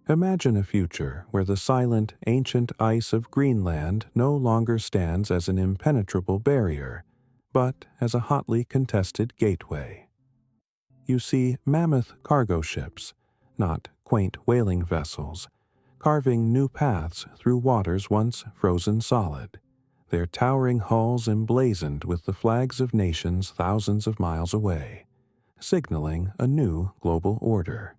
Imagine a future where the silent, ancient ice of Greenland no longer stands as an impenetrable barrier, but as a hotly contested gateway. You see mammoth cargo ships, not quaint whaling vessels, carving new paths through waters once frozen solid, their towering hulls emblazoned with the flags of nations thousands of miles away, signaling a new global order.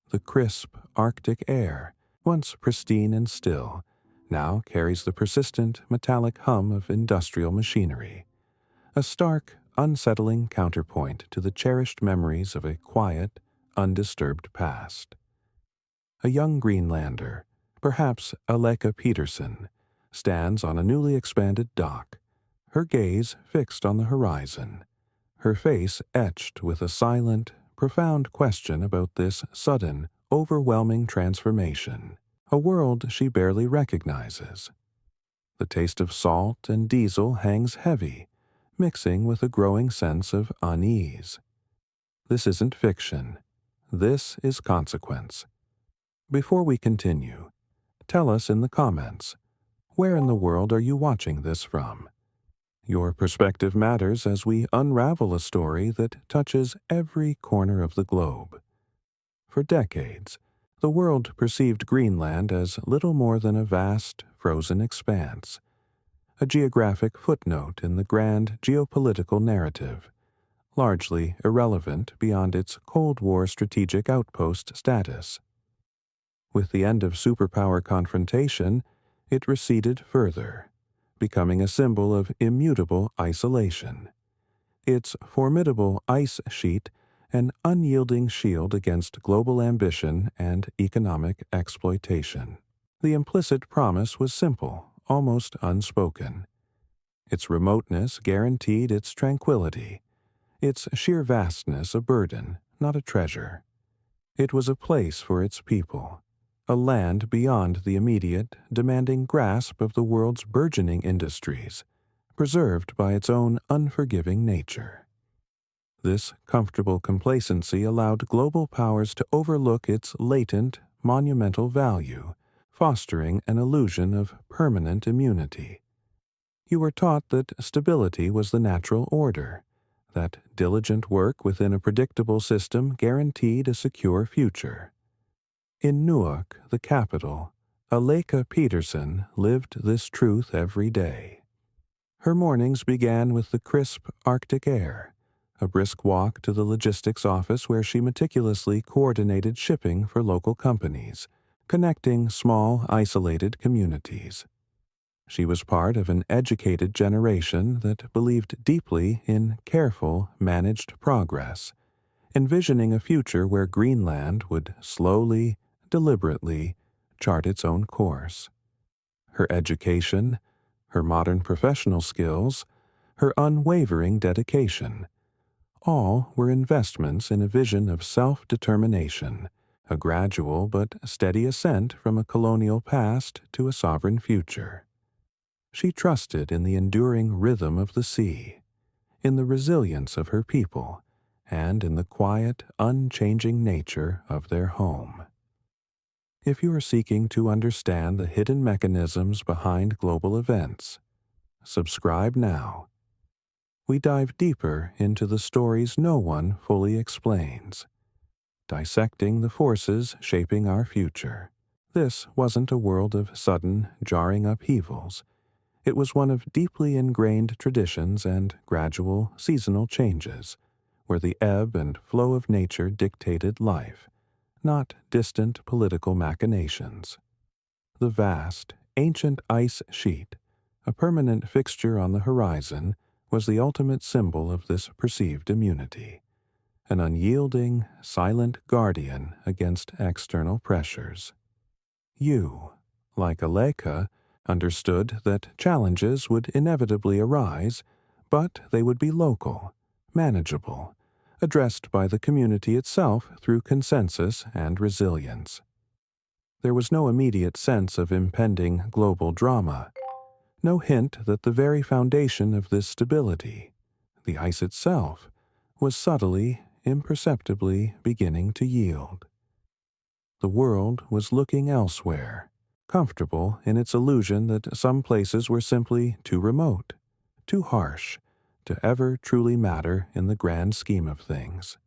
The crisp Arctic air, once pristine and still, now carries the persistent metallic hum of industrial machinery, a stark, unsettling counterpoint to the cherished memories of a quiet, undisturbed past. A young Greenlander, perhaps Aleka Peterson, stands on a newly expanded dock, her gaze fixed on the horizon, her face etched with a silent, profound question about this sudden, overwhelming transformation, a world she barely recognizes. The taste of salt and diesel hangs heavy, mixing with a growing sense of unease. This isn't fiction. This is consequence. Before we continue, tell us in the comments, where in the world are you watching this from? Your perspective matters as we unravel a story that touches every corner of the globe. For decades, the world perceived Greenland as little more than a vast, frozen expanse, a geographic footnote in the grand geopolitical narrative, largely irrelevant beyond its Cold War strategic outpost status. With the end of superpower confrontation, it receded further, becoming a symbol of immutable isolation. Its formidable ice sheet an unyielding shield against global ambition and economic exploitation. The implicit promise was simple, almost unspoken. Its remoteness guaranteed its tranquility, its sheer vastness a burden, not a treasure. It was a place for its people, a land beyond the immediate, demanding grasp of the world's burgeoning industries, preserved by its own unforgiving nature. This comfortable complacency allowed global powers to overlook its latent, monumental value, fostering an illusion of permanent immunity. You were taught that stability was the natural order, that diligent work within a predictable system guaranteed a secure future. In Newark, the capital, Aleka Peterson lived this truth every day. Her mornings began with the crisp Arctic air, a brisk walk to the logistics office where she meticulously coordinated shipping for local companies, connecting small, isolated communities. She was part of an educated generation that believed deeply in careful, managed progress, envisioning a future where Greenland would slowly, deliberately chart its own course. Her education, her modern professional skills, her unwavering dedication, all were investments in a vision of self-determination, a gradual but steady ascent from a colonial past to a sovereign future. She trusted in the enduring rhythm of the sea, in the resilience of her people, and in the quiet, unchanging nature of their home. If you are seeking to understand the hidden mechanisms behind global events, subscribe now. We dive deeper into the stories no one fully explains, dissecting the forces shaping our future. This wasn't a world of sudden, jarring upheavals. It was one of deeply ingrained traditions and gradual, seasonal changes, where the ebb and flow of nature dictated life, not distant political machinations. The vast, ancient ice sheet, a permanent fixture on the horizon, was the ultimate symbol of this perceived immunity, an unyielding, silent guardian against external pressures. You, like Aleka, understood that challenges would inevitably arise, but they would be local, manageable, addressed by the community itself through consensus and resilience. There was no immediate sense of impending global drama, no hint that the very foundation of this stability, the ice itself, was subtly, imperceptibly beginning to yield. The world was looking elsewhere, comfortable in its illusion that some places were simply too remote, too harsh, to ever truly matter in the grand scheme of things.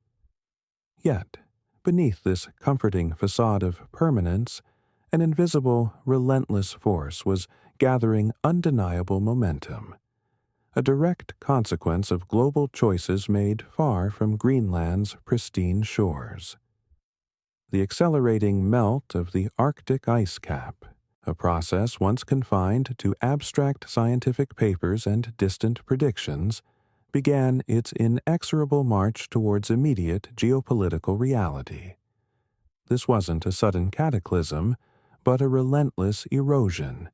Yet, beneath this comforting facade of permanence, an invisible, relentless force was gathering undeniable momentum, a direct consequence of global choices made far from Greenland's pristine shores. The accelerating melt of the Arctic ice cap, a process once confined to abstract scientific papers and distant predictions, began its inexorable march towards immediate geopolitical reality. This wasn't a sudden cataclysm, but a relentless erosion,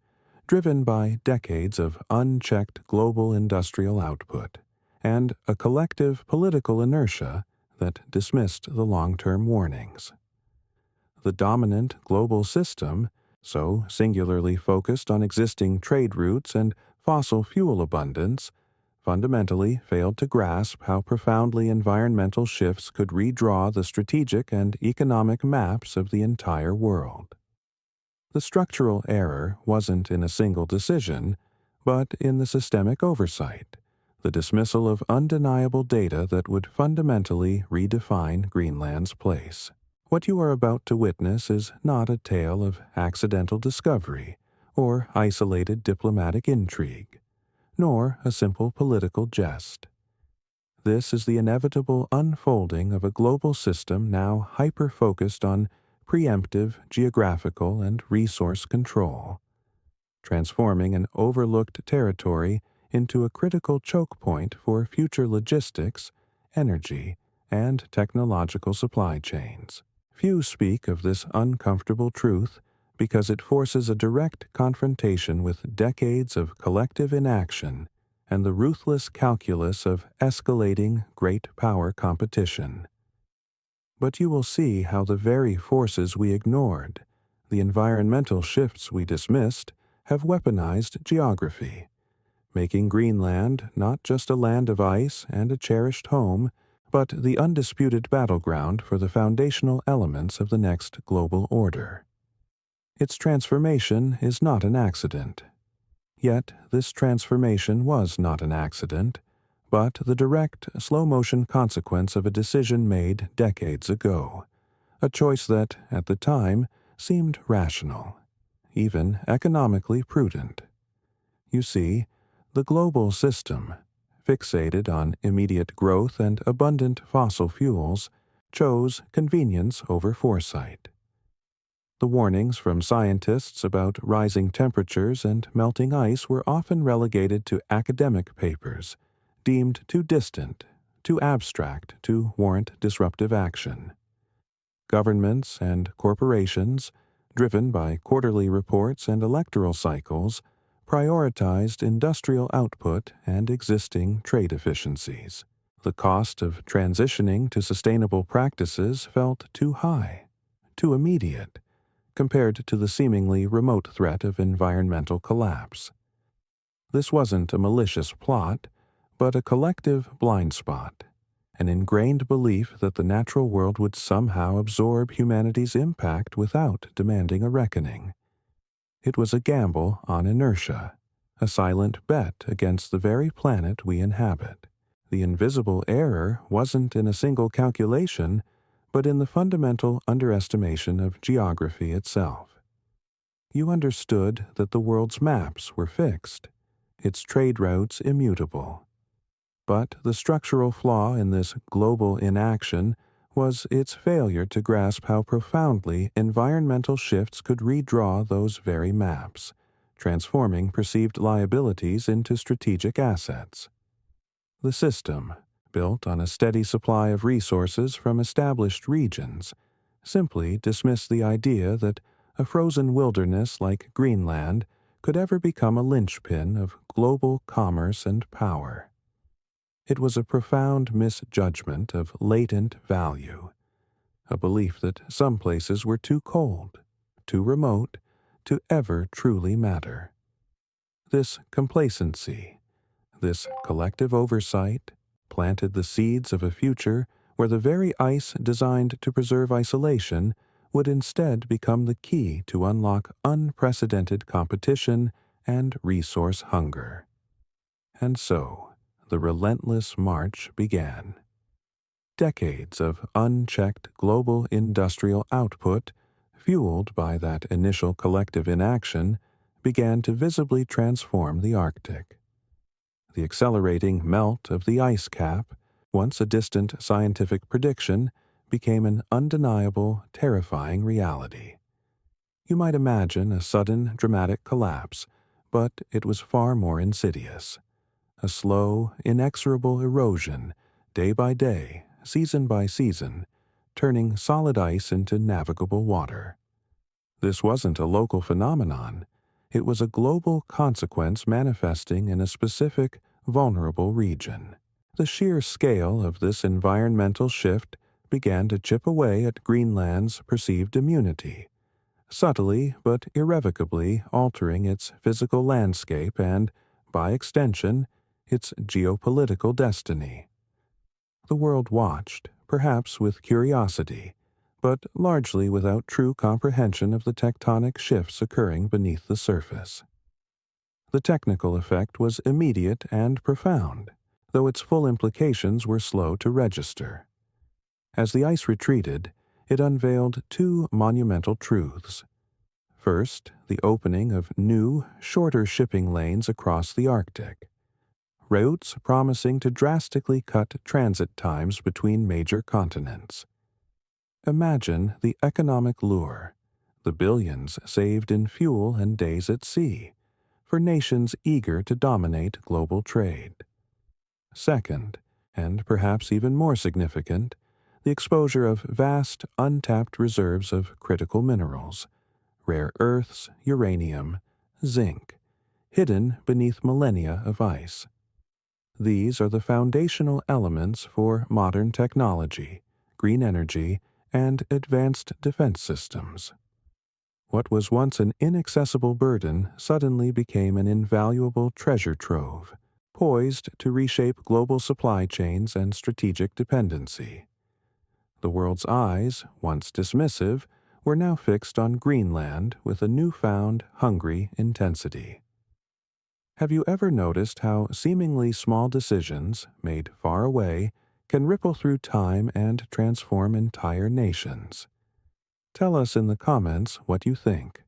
driven by decades of unchecked global industrial output, and a collective political inertia that dismissed the long-term warnings. The dominant global system, so singularly focused on existing trade routes and fossil fuel abundance, fundamentally failed to grasp how profoundly environmental shifts could redraw the strategic and economic maps of the entire world. The structural error wasn't in a single decision, but in the systemic oversight, the dismissal of undeniable data that would fundamentally redefine Greenland's place. What you are about to witness is not a tale of accidental discovery or isolated diplomatic intrigue, nor a simple political jest. This is the inevitable unfolding of a global system now hyper-focused on preemptive geographical and resource control, transforming an overlooked territory into a critical choke point for future logistics, energy, and technological supply chains. Few speak of this uncomfortable truth because it forces a direct confrontation with decades of collective inaction and the ruthless calculus of escalating great power competition. But you will see how the very forces we ignored, the environmental shifts we dismissed, have weaponized geography, making Greenland not just a land of ice and a cherished home, but the undisputed battleground for the foundational elements of the next global order. Its transformation is not an accident. Yet this transformation was not an accident, but the direct, slow-motion consequence of a decision made decades ago, a choice that, at the time, seemed rational, even economically prudent. You see, the global system, fixated on immediate growth and abundant fossil fuels, chose convenience over foresight. The warnings from scientists about rising temperatures and melting ice were often relegated to academic papers, deemed too distant, too abstract to warrant disruptive action. Governments and corporations, driven by quarterly reports and electoral cycles, prioritized industrial output and existing trade efficiencies. The cost of transitioning to sustainable practices felt too high, too immediate, compared to the seemingly remote threat of environmental collapse. This wasn't a malicious plot, but a collective blind spot, an ingrained belief that the natural world would somehow absorb humanity's impact without demanding a reckoning. It was a gamble on inertia, a silent bet against the very planet we inhabit. The invisible error wasn't in a single calculation, but in the fundamental underestimation of geography itself. You understood that the world's maps were fixed, its trade routes immutable. But the structural flaw in this global inaction was its failure to grasp how profoundly environmental shifts could redraw those very maps, transforming perceived liabilities into strategic assets. The system, built on a steady supply of resources from established regions, simply dismissed the idea that a frozen wilderness like Greenland could ever become a linchpin of global commerce and power. It was a profound misjudgment of latent value, a belief that some places were too cold, too remote, to ever truly matter. This complacency, this collective oversight, planted the seeds of a future where the very ice designed to preserve isolation would instead become the key to unlock unprecedented competition and resource hunger. And so, the relentless march began. Decades of unchecked global industrial output, fueled by that initial collective inaction, began to visibly transform the Arctic. The accelerating melt of the ice cap, once a distant scientific prediction, became an undeniable, terrifying reality. You might imagine a sudden, dramatic collapse, but it was far more insidious. A slow, inexorable erosion, day by day, season by season, turning solid ice into navigable water. This wasn't a local phenomenon. It was a global consequence manifesting in a specific, vulnerable region. The sheer scale of this environmental shift began to chip away at Greenland's perceived immunity, subtly but irrevocably altering its physical landscape and, by extension, its geopolitical destiny. The world watched, perhaps with curiosity, but largely without true comprehension of the tectonic shifts occurring beneath the surface. The technical effect was immediate and profound, though its full implications were slow to register. As the ice retreated, it unveiled two monumental truths. First, the opening of new, shorter shipping lanes across the Arctic, routes promising to drastically cut transit times between major continents. Imagine the economic lure, the billions saved in fuel and days at sea, for nations eager to dominate global trade. Second, and perhaps even more significant, the exposure of vast, untapped reserves of critical minerals, rare earths, uranium, zinc, hidden beneath millennia of ice. These are the foundational elements for modern technology, green energy, and advanced defense systems. What was once an inaccessible burden suddenly became an invaluable treasure trove, poised to reshape global supply chains and strategic dependency. The world's eyes, once dismissive, were now fixed on Greenland with a newfound, hungry intensity. Have you ever noticed how seemingly small decisions, made far away, can ripple through time and transform entire nations? Tell us in the comments what you think.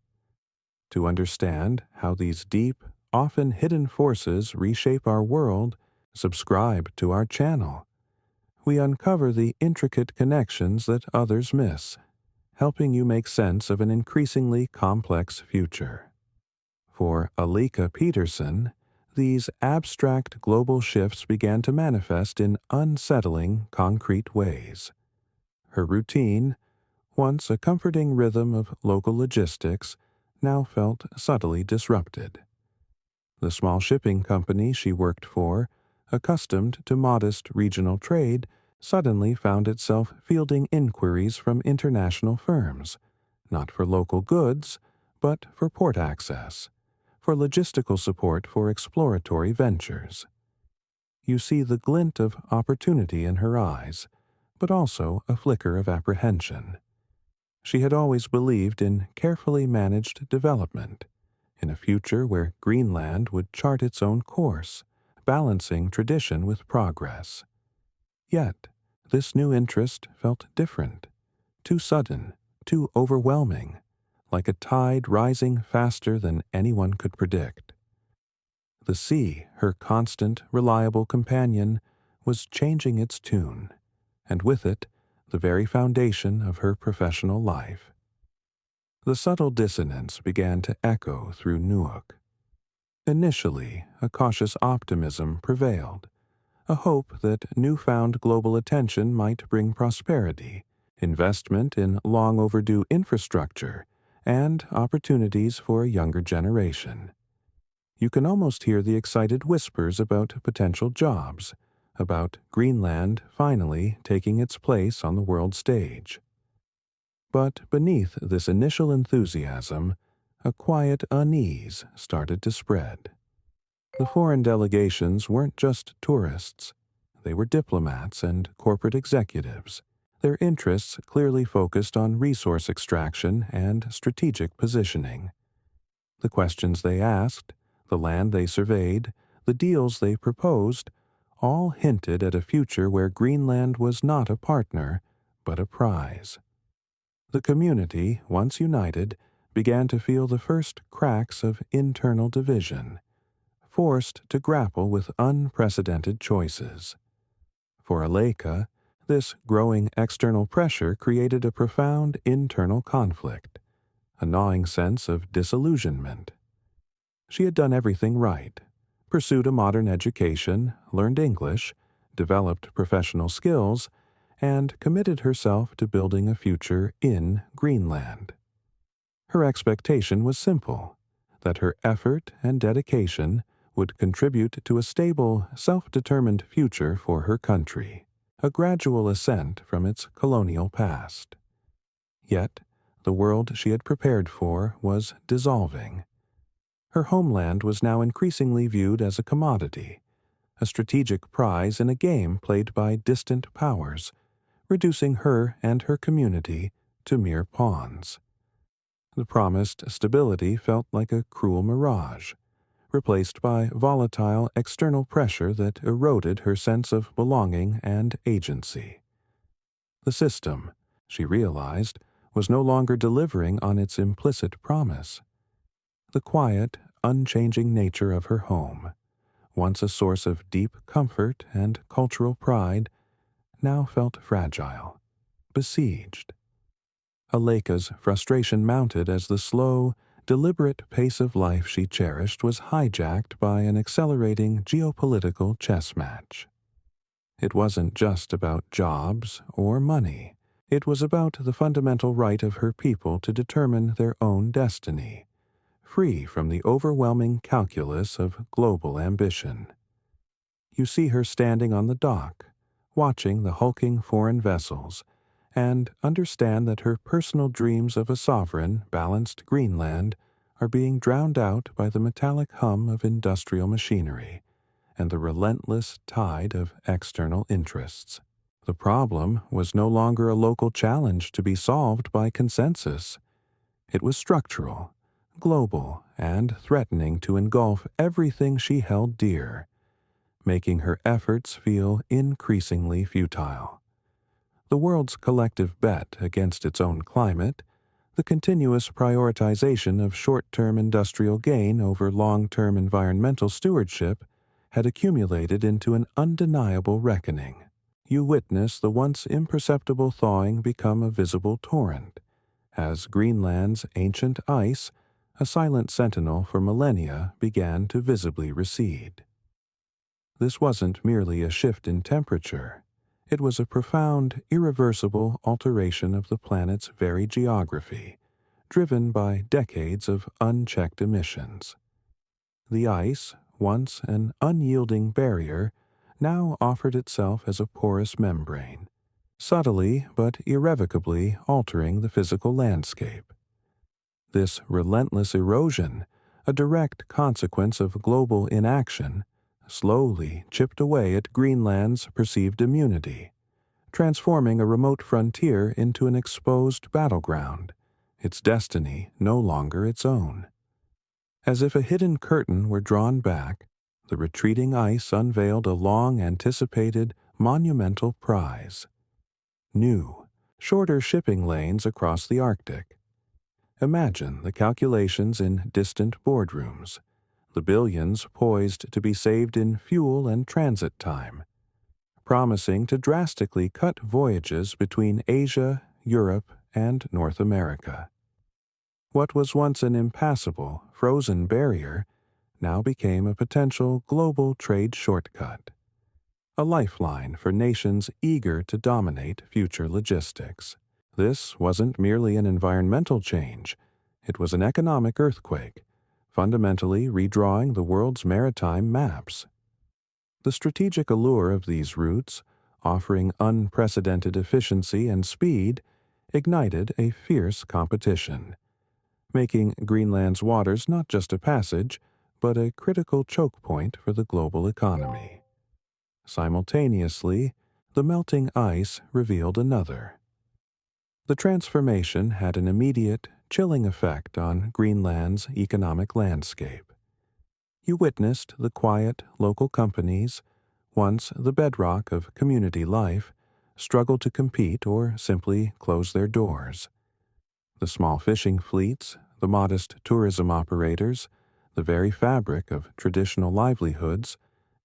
To understand how these deep, often hidden forces reshape our world, subscribe to our channel. We uncover the intricate connections that others miss, helping you make sense of an increasingly complex future. For Alika Peterson, these abstract global shifts began to manifest in unsettling, concrete ways. Her routine, once a comforting rhythm of local logistics, now felt subtly disrupted. The small shipping company she worked for, accustomed to modest regional trade, suddenly found itself fielding inquiries from international firms, not for local goods, but for port access, for logistical support for exploratory ventures. You see the glint of opportunity in her eyes, but also a flicker of apprehension. She had always believed in carefully managed development, in a future where Greenland would chart its own course, balancing tradition with progress. Yet, this new interest felt different, too sudden, too overwhelming, like a tide rising faster than anyone could predict. The sea, her constant, reliable companion, was changing its tune, and with it, the very foundation of her professional life. The subtle dissonance began to echo through Newark. Initially, a cautious optimism prevailed, a hope that newfound global attention might bring prosperity, investment in long-overdue infrastructure, and opportunities for a younger generation. You can almost hear the excited whispers about potential jobs, about Greenland finally taking its place on the world stage. But beneath this initial enthusiasm, a quiet unease started to spread. The foreign delegations weren't just tourists. They were diplomats and corporate executives, Their interests clearly focused on resource extraction and strategic positioning. The questions they asked, the land they surveyed, the deals they proposed, all hinted at a future where Greenland was not a partner, but a prize. The community, once united, began to feel the first cracks of internal division, forced to grapple with unprecedented choices. For Aleka, this growing external pressure created a profound internal conflict, a gnawing sense of disillusionment. She had done everything right, pursued a modern education, learned English, developed professional skills, and committed herself to building a future in Greenland. Her expectation was simple, that her effort and dedication would contribute to a stable, self-determined future for her country, a gradual ascent from its colonial past. Yet, the world she had prepared for was dissolving. Her homeland was now increasingly viewed as a commodity, a strategic prize in a game played by distant powers, reducing her and her community to mere pawns. The promised stability felt like a cruel mirage, replaced by volatile external pressure that eroded her sense of belonging and agency. The system, she realized, was no longer delivering on its implicit promise. The quiet, unchanging nature of her home, once a source of deep comfort and cultural pride, now felt fragile, besieged. Aleka's frustration mounted as the slow, deliberate pace of life she cherished was hijacked by an accelerating geopolitical chess match. It wasn't just about jobs or money. It was about the fundamental right of her people to determine their own destiny, free from the overwhelming calculus of global ambition. You see her standing on the dock, watching the hulking foreign vessels, and understand that her personal dreams of a sovereign, balanced Greenland are being drowned out by the metallic hum of industrial machinery and the relentless tide of external interests. The problem was no longer a local challenge to be solved by consensus. It was structural, global, and threatening to engulf everything she held dear, making her efforts feel increasingly futile. The world's collective bet against its own climate, the continuous prioritization of short-term industrial gain over long-term environmental stewardship, had accumulated into an undeniable reckoning. You witness the once imperceptible thawing become a visible torrent, as Greenland's ancient ice, a silent sentinel for millennia, began to visibly recede. This wasn't merely a shift in temperature. It was a profound, irreversible alteration of the planet's very geography, driven by decades of unchecked emissions. The ice, once an unyielding barrier, now offered itself as a porous membrane, subtly but irrevocably altering the physical landscape. This relentless erosion, a direct consequence of global inaction, slowly chipped away at Greenland's perceived immunity, transforming a remote frontier into an exposed battleground, its destiny no longer its own. As if a hidden curtain were drawn back, the retreating ice unveiled a long-anticipated, monumental prize. New, shorter shipping lanes across the Arctic. Imagine the calculations in distant boardrooms, the billions poised to be saved in fuel and transit time, promising to drastically cut voyages between Asia, Europe, and North America. What was once an impassable, frozen barrier now became a potential global trade shortcut, a lifeline for nations eager to dominate future logistics. This wasn't merely an environmental change, it was an economic earthquake, fundamentally redrawing the world's maritime maps. The strategic allure of these routes, offering unprecedented efficiency and speed, ignited a fierce competition, making Greenland's waters not just a passage, but a critical chokepoint for the global economy. Simultaneously, the melting ice revealed another. The transformation had an immediate, chilling effect on Greenland's economic landscape. You witnessed the quiet local companies, once the bedrock of community life, struggle to compete or simply close their doors. The small fishing fleets, the modest tourism operators, the very fabric of traditional livelihoods,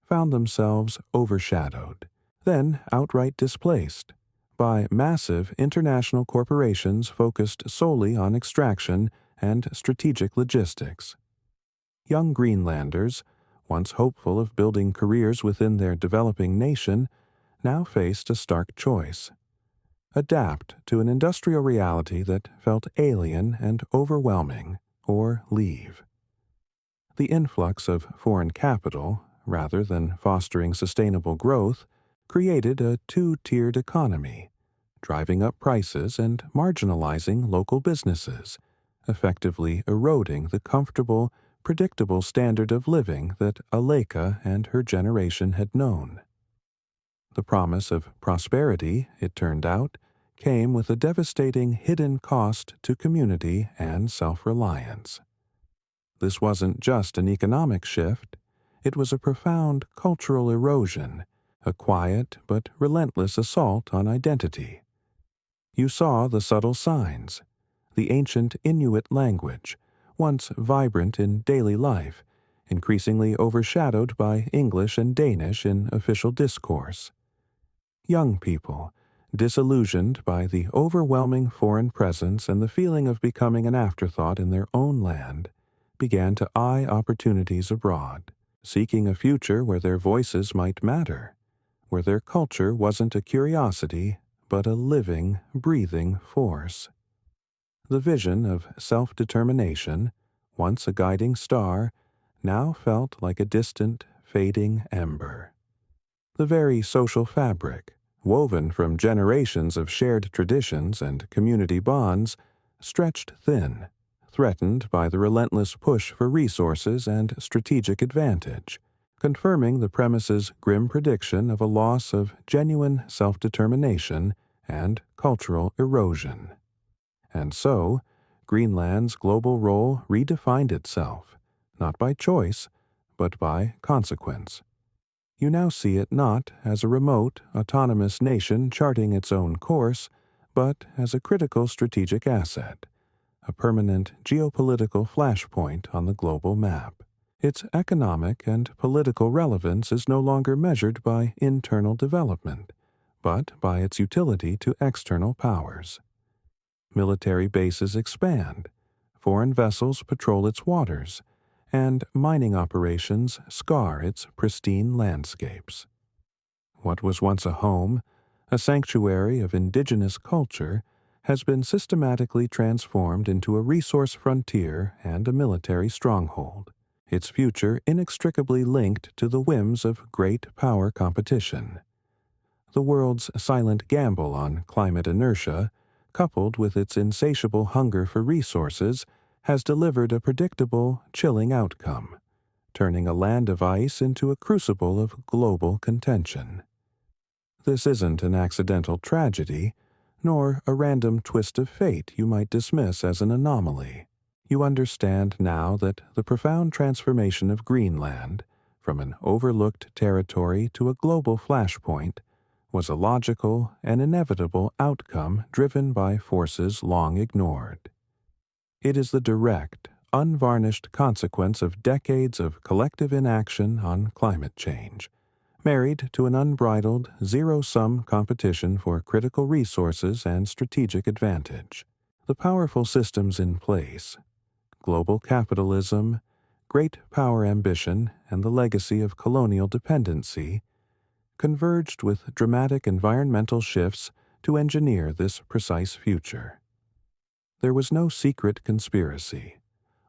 found themselves overshadowed, then outright displaced, by massive international corporations focused solely on extraction and strategic logistics. Young Greenlanders, once hopeful of building careers within their developing nation, now faced a stark choice: adapt to an industrial reality that felt alien and overwhelming, or leave. The influx of foreign capital, rather than fostering sustainable growth, created a two-tiered economy, driving up prices and marginalizing local businesses, effectively eroding the comfortable, predictable standard of living that Aleka and her generation had known. The promise of prosperity, it turned out, came with a devastating hidden cost to community and self-reliance. This wasn't just an economic shift, it was a profound cultural erosion, a quiet but relentless assault on identity. You saw the subtle signs: the ancient Inuit language, once vibrant in daily life, increasingly overshadowed by English and Danish in official discourse. Young people, disillusioned by the overwhelming foreign presence and the feeling of becoming an afterthought in their own land, began to eye opportunities abroad, seeking a future where their voices might matter, where their culture wasn't a curiosity but a living, breathing force. The vision of self-determination, once a guiding star, now felt like a distant, fading ember. The very social fabric, woven from generations of shared traditions and community bonds, stretched thin, threatened by the relentless push for resources and strategic advantage, confirming the premise's grim prediction of a loss of genuine self-determination and cultural erosion. And so, Greenland's global role redefined itself, not by choice, but by consequence. You now see it not as a remote, autonomous nation charting its own course, but as a critical strategic asset, a permanent geopolitical flashpoint on the global map. Its economic and political relevance is no longer measured by internal development, but by its utility to external powers. Military bases expand, foreign vessels patrol its waters, and mining operations scar its pristine landscapes. What was once a home, a sanctuary of indigenous culture, has been systematically transformed into a resource frontier and a military stronghold, its future inextricably linked to the whims of great power competition. The world's silent gamble on climate inertia, coupled with its insatiable hunger for resources, has delivered a predictable, chilling outcome, turning a land of ice into a crucible of global contention. This isn't an accidental tragedy, nor a random twist of fate you might dismiss as an anomaly. You understand now that the profound transformation of Greenland, from an overlooked territory to a global flashpoint, was a logical and inevitable outcome driven by forces long ignored. It is the direct, unvarnished consequence of decades of collective inaction on climate change, married to an unbridled, zero-sum competition for critical resources and strategic advantage. The powerful systems in place, global capitalism, great power ambition, and the legacy of colonial dependency, converged with dramatic environmental shifts to engineer this precise future. There was no secret conspiracy,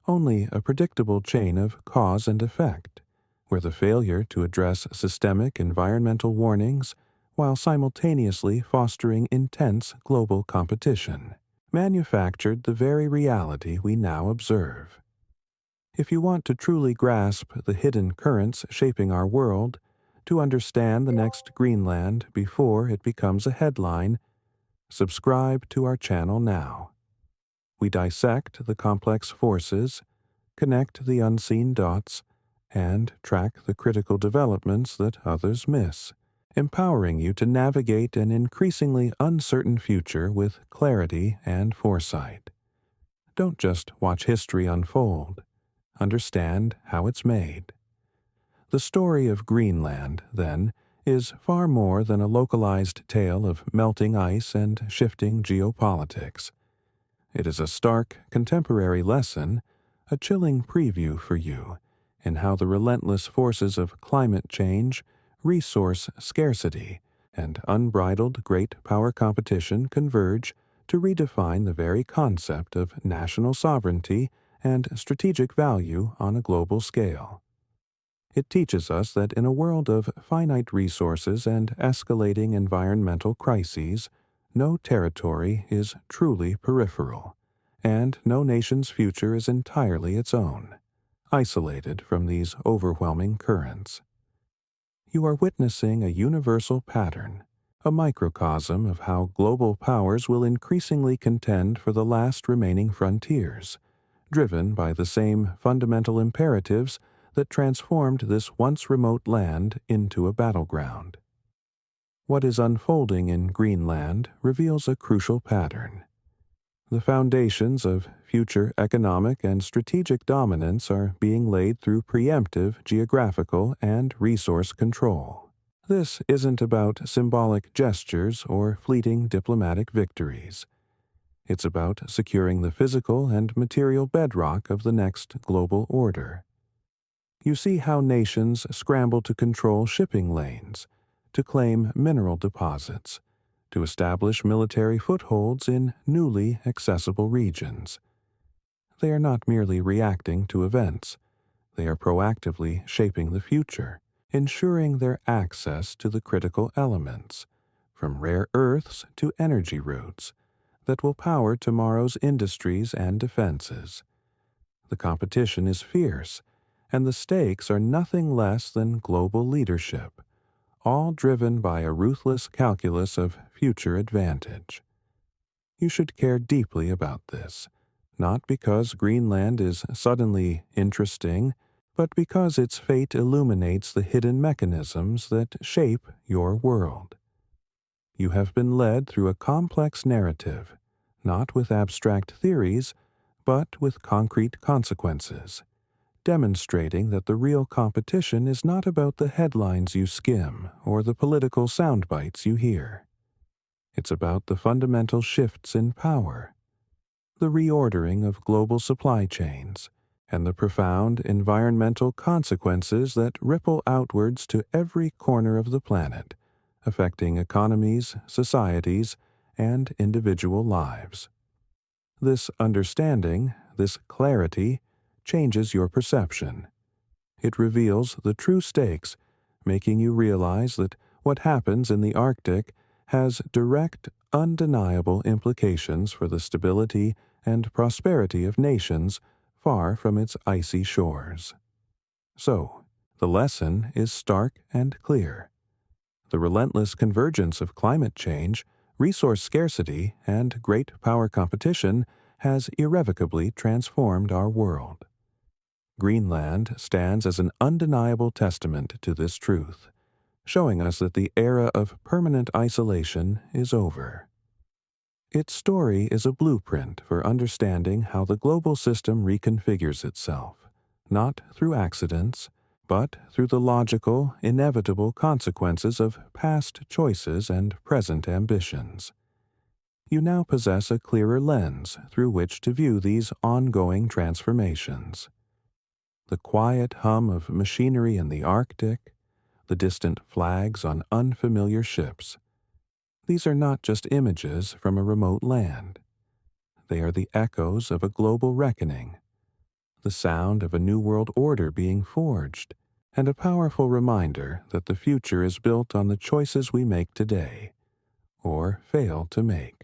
only a predictable chain of cause and effect, where the failure to address systemic environmental warnings while simultaneously fostering intense global competition manufactured the very reality we now observe. If you want to truly grasp the hidden currents shaping our world, To understand the next Greenland before it becomes a headline, subscribe to our channel now. We dissect the complex forces, connect the unseen dots, and track the critical developments that others miss, empowering you to navigate an increasingly uncertain future with clarity and foresight. Don't just watch history unfold. Understand how it's made. The story of Greenland, then, is far more than a localized tale of melting ice and shifting geopolitics. It is a stark, contemporary lesson, a chilling preview for you in how the relentless forces of climate change, resource scarcity, and unbridled great power competition converge to redefine the very concept of national sovereignty and strategic value on a global scale. It teaches us that in a world of finite resources and escalating environmental crises, no territory is truly peripheral, and no nation's future is entirely its own, isolated from these overwhelming currents. You are witnessing a universal pattern, a microcosm of how global powers will increasingly contend for the last remaining frontiers, driven by the same fundamental imperatives that transformed this once remote land into a battleground. What is unfolding in Greenland reveals a crucial pattern. The foundations of future economic and strategic dominance are being laid through preemptive geographical and resource control. This isn't about symbolic gestures or fleeting diplomatic victories. It's about securing the physical and material bedrock of the next global order. You see how nations scramble to control shipping lanes, to claim mineral deposits, to establish military footholds in newly accessible regions. They are not merely reacting to events. They are proactively shaping the future, ensuring their access to the critical elements, from rare earths to energy routes, that will power tomorrow's industries and defenses. The competition is fierce, and the stakes are nothing less than global leadership, all driven by a ruthless calculus of future advantage. You should care deeply about this, not because Greenland is suddenly interesting, but because its fate illuminates the hidden mechanisms that shape your world. You have been led through a complex narrative, not with abstract theories, but with concrete consequences, demonstrating that the real competition is not about the headlines you skim or the political sound bites you hear. It's about the fundamental shifts in power, the reordering of global supply chains, and the profound environmental consequences that ripple outwards to every corner of the planet, affecting economies, societies, and individual lives. This understanding, this clarity, changes your perception. It reveals the true stakes, making you realize that what happens in the Arctic has direct, undeniable implications for the stability and prosperity of nations far from its icy shores. So, the lesson is stark and clear. The relentless convergence of climate change, resource scarcity, and great power competition has irrevocably transformed our world. Greenland stands as an undeniable testament to this truth, showing us that the era of permanent isolation is over. Its story is a blueprint for understanding how the global system reconfigures itself, not through accidents, but through the logical, inevitable consequences of past choices and present ambitions. You now possess a clearer lens through which to view these ongoing transformations. The quiet hum of machinery in the Arctic, the distant flags on unfamiliar ships. These are not just images from a remote land. They are the echoes of a global reckoning, the sound of a new world order being forged, and a powerful reminder that the future is built on the choices we make today, or fail to make.